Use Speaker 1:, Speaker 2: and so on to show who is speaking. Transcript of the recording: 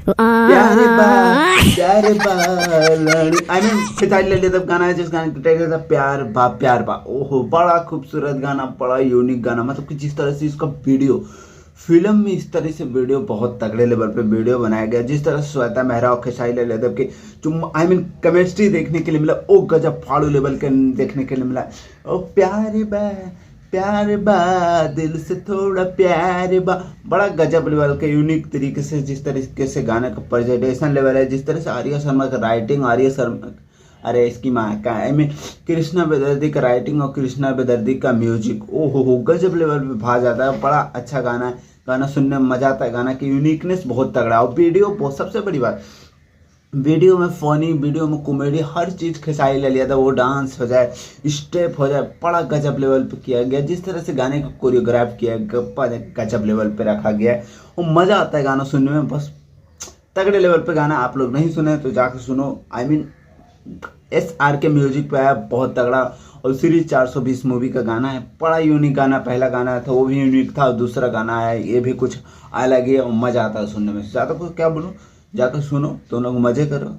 Speaker 1: प्यारे बा प्यारे बा आई मीन खेसारी लाल यादव गाना है जिस गाने का टाइटल था प्यार बा। ओहो बड़ा खूबसूरत गाना, बड़ा यूनिक गाना, मतलब कि जिस तरह से इसका वीडियो फिल्म में इस तरह से वीडियो बहुत तगड़े लेवल पे वीडियो बनाया गया, जिस तरह से श्वेता मेहरा और खेसारी लाल यादव के जो आई मीन केमिस्ट्री देखने के लिए मिला, ओ गजब फाड़ू लेवल के देखने के लिए मिला। ओ प्यार बा दिल से थोड़ा प्यार बा, बड़ा गजब लेवल के यूनिक तरीके से जिस तरीके से गाने का प्रेजेंटेशन लेवल है, जिस तरह से आर्या शर्मा का राइटिंग, आर्या शर्मा अरे इसकी माँ का आई मीन कृष्णा बेदर्दी का राइटिंग और कृष्णा बेदर्दी का म्यूजिक, ओ हो गजब लेवल पे भा जाता है। बड़ा अच्छा गाना है, गाना सुनने में मजा आता है, गाना की यूनिकनेस बहुत तगड़ा और वीडियो बहुत, सबसे बड़ी बात वीडियो में फनी, वीडियो में कॉमेडी, हर चीज़ खेसारी लाल यादव, वो डांस हो जाए, स्टेप हो जाए, बड़ा गजब लेवल पे किया गया, जिस तरह से गाने को कोरियोग्राफ किया गया गजब लेवल पे रखा गया है और मज़ा आता है गाना सुनने में। बस तगड़े लेवल पे गाना, आप लोग नहीं सुने तो जाकर सुनो। आई मीन SR के म्यूजिक पे है, बहुत तगड़ा। और सीरीज 420 मूवी का गाना है, बड़ा यूनिक गाना, पहला गाना था वो भी यूनिक था और दूसरा गाना है ये भी कुछ अलग ही है और मज़ा आता है सुनने में। ज़्यादा कुछ क्या बोलूँ, जाकर सुनो, दोनों मज़े करो।